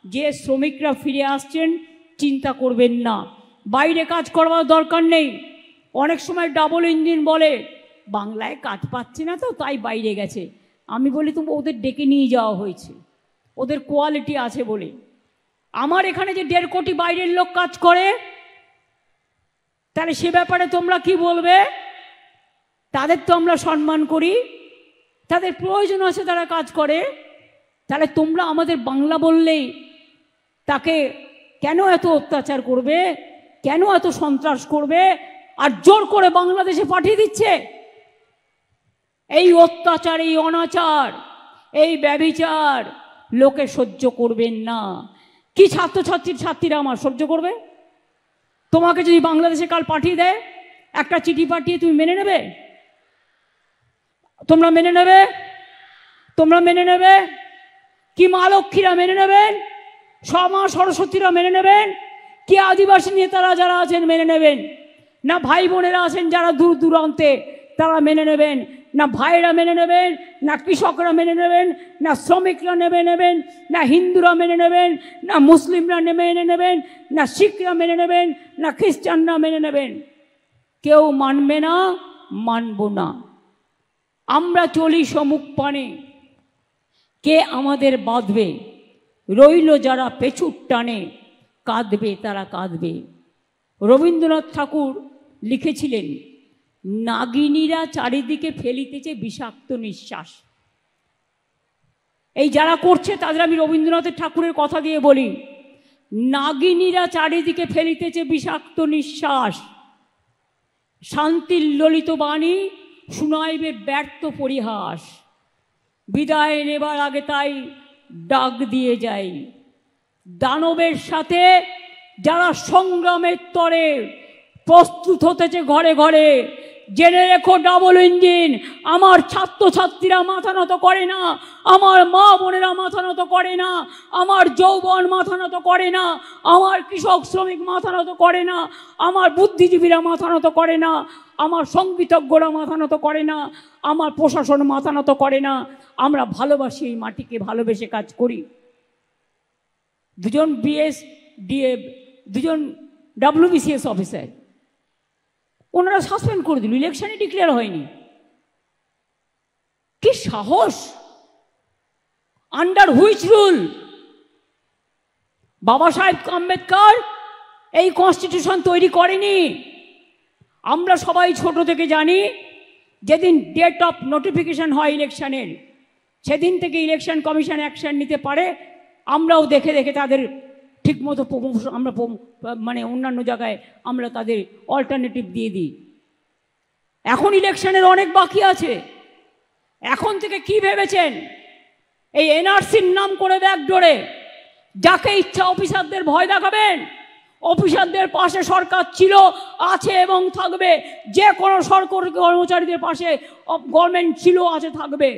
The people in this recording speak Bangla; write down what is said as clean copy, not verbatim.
যে শ্রমিকরা ফিরে আসছেন চিন্তা করবেন না, বাইরে কাজ করবার দরকার নেই। অনেক সময় ডাবল ইঞ্জিন বলে বাংলায় কাজ পাচ্ছে না তো তাই বাইরে গেছে। আমি বলি তুমি ওদের ডেকে নিয়ে যাওয়া হয়েছে, ওদের কোয়ালিটি আছে বলে। আমার এখানে যে 1.5 কোটি বাইরের লোক কাজ করে, তাহলে সে ব্যাপারে তোমরা কি বলবে? তাদের তো আমরা সম্মান করি, তাদের প্রয়োজন আছে, তারা কাজ করে। তাহলে তোমরা আমাদের বাংলা বললেই তাকে কেন এত অত্যাচার করবে, কেন এত সন্ত্রাস করবে, আর জোর করে বাংলাদেশে পাঠিয়ে দিচ্ছে? এই অত্যাচার, এই অনাচার, এই ব্যভিচার লোকে সহ্য করবেন না। কি ছাত্রীরা আমার সহ্য করবে? তোমাকে যদি বাংলাদেশে কাল পাঠিয়ে দেয়, একটা চিঠি পাঠিয়ে তুমি মেনে নেবে? তোমরা মেনে নেবে? তোমরা মেনে নেবে? কি মা লক্ষ্মীরা মেনে নেবেন? মা সরস্বতীরা মেনে নেবেন? কি আদিবাসী নেতারা যারা আছেন মেনে নেবেন? না ভাই বোনেরা আছেন যারা দূর দূরান্তে তারা মেনে নেবেন? না ভাইরা মেনে নেবেন, না কৃষকরা মেনে নেবেন, না শ্রমিকরা নেবেন, না হিন্দুরা মেনে নেবেন, না মুসলিমরা মেনে নেবেন, না শিখরা মেনে নেবেন, না খ্রিস্টানরা মেনে নেবেন? কেউ মানবে না, মানব না। আমরা চলি সমুখ পানে, কে আমাদের বাঁধবে? রইল যারা পেছুর টানে, কাঁদবে তারা কাঁদবে। রবীন্দ্রনাথ ঠাকুর লিখেছিলেন, নাগিনীরা চারিদিকে ফেলিতেছে বিষাক্ত নিঃশ্বাস। এই যারা করছে তাদের আমি রবীন্দ্রনাথের ঠাকুরের কথা দিয়ে বলি, নাগিনীরা চারিদিকে ফেলিতেছে বিষাক্ত নিঃশ্বাস, শান্তির ললিত বাণী শুনাইবে ব্যর্থ পরিহাস। বিদায় নেবার আগে তাই ডাক দিয়ে যাই, দানবের সাথে যারা সংগ্রামের তরে প্রস্তুত হতেছে ঘরে ঘরে, জেনে রেখো ডাবল ইঞ্জিন আমার ছাত্রছাত্রীরা মাথা নত করে না, আমার মা বোনেরা মাথা নত করে না, আমার যৌবন মাথা নত করে না, আমার কৃষক শ্রমিক মাথা নত করে না, আমার বুদ্ধিজীবীরা মাথা নত করে না, আমার সংগীতজ্ঞরা মাথা নত করে না, আমার প্রশাসন মাথা নত করে না। আমরা ভালোবাসি এই মাটিকে, ভালোবেসে কাজ করি। দুজন বিএসডিএফ, দুজন WBCS অফিসার, ওনারা সাসপেন্ড করে দিল, ইলেকশনে ডিক্লেয়ার হয়নি। কি সাহস! Under which rule? বাবা সাহেব আম্বেদকর এই কনস্টিটিউশন তৈরি করেনি। আমরা সবাই ছোট থেকে জানি, যেদিন ডেট অফ নোটিফিকেশন হয় ইলেকশনের, সেদিন থেকে ইলেকশন কমিশন অ্যাকশন নিতে পারে। আমরাও দেখে দেখে তাদের ঠিকমতো আমরা মানে অন্যান্য জায়গায় আমরা তাদের অল্টারনেটিভ দিয়ে দিই। এখন ইলেকশনের অনেক বাকি আছে। এখন থেকে কি ভেবেছেন? এই এনআরসির নাম করে ব্যাকডোরে যাকে ইচ্ছা অফিসারদের ভয় দেখাবেন? অফিসারদের পাশে সরকার ছিল, আছে এবং থাকবে। যে কোনো সরকারি কর্মচারীদের পাশে গভর্নমেন্ট ছিল, আছে, থাকবে।